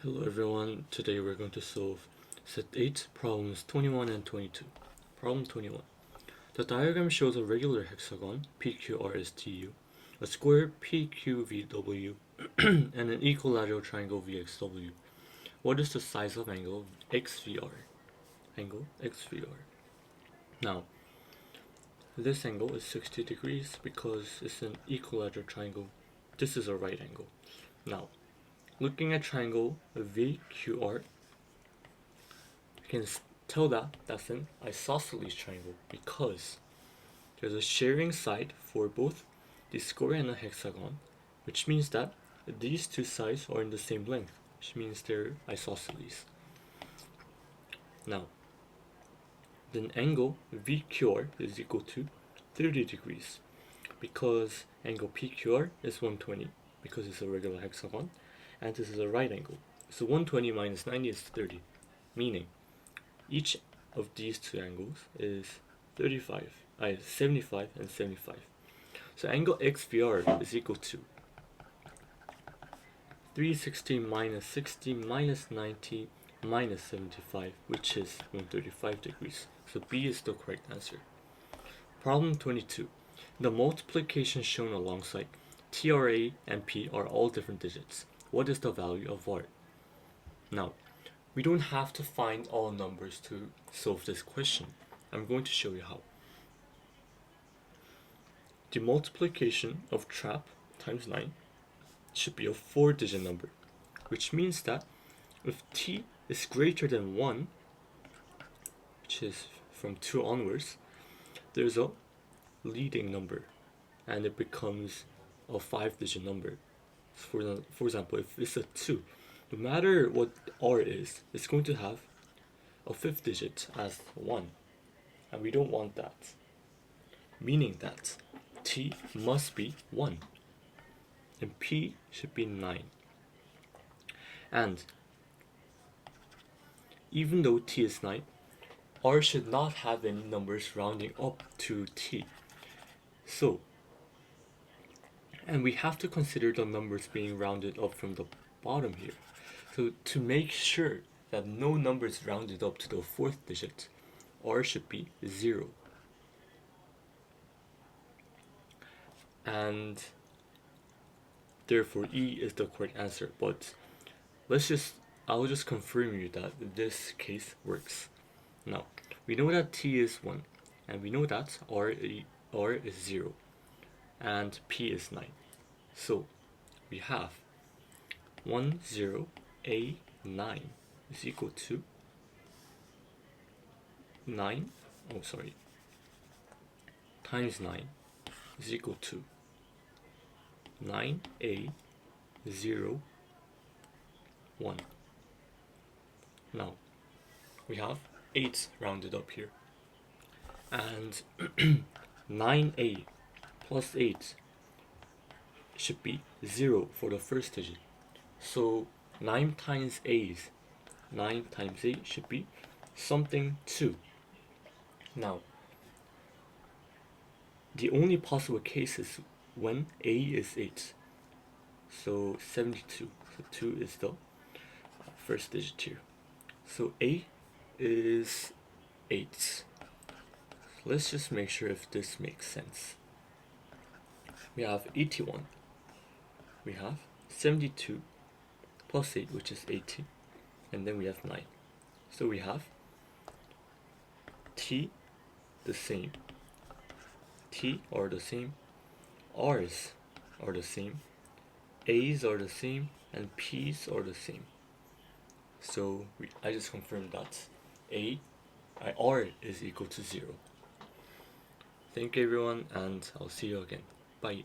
Hello everyone, today we're going to solve set 8, problems 21 and 22. Problem 21. The diagram shows a regular hexagon, PQRSTU, a square PQVW, and an equilateral triangle VXW. What is the size of angle XVR? Angle XVR. Now, this angle is 60 degrees because it's an equilateral triangle. This is a right angle. Now, looking at triangle VQR, you can tell that that's an isosceles triangle because there's a sharing side for both the square and the hexagon, which means that these two sides are in the same length, which means they're isosceles. Now, then angle VQR is equal to 30 degrees because angle PQR is 120 because it's a regular hexagon, and this is a right angle. So 120 minus 90 is 30, meaning each of these two angles is 75 and 75. So angle XVR is equal to 360 minus 60 minus 90 minus 75, which is 135 degrees. So B is the correct answer. Problem 22. The multiplication shown alongside TRA and P are all different digits. What is the value of R? Now, we don't have to find all numbers to solve this question. I'm going to show you how. The multiplication of trap times 9 should be a 4-digit number, which means that if t is greater than 1, which is from 2 onwards, there's a leading number and it becomes a 5-digit number. For example, if it's a 2, no matter what R is, it's going to have a 5th digit as 1, and we don't want that, meaning that T must be 1 and P should be 9. And even though T is 9, R should not have any numbers rounding up to T. So, and we have to consider the numbers being rounded up from the bottom here. So to make sure that no number is rounded up to the 4th digit, R should be 0. And therefore E is the correct answer. But I'll just confirm you that this case works. Now, we know that T is 1, and we know that R is 0, and P is 9. So we have 10A9 is equal to 9, times 9 is equal to 9A0, 1. Now, we have 8 rounded up here, and 9A plus 8 should be 0 for the first digit. So 9 times 8 should be something 2. Now, the only possible case is when A is 8. So 72. So 2 is the first digit here. So A is 8. Let's just make sure if this makes sense. We have 81. We have 72 plus 8, which is 80. And then we have 9. So we have T the same. T are the same. R's are the same. A's are the same. And P's are the same. So I just confirmed that R is equal to 0. Thank you everyone, and I'll see you again. Bye.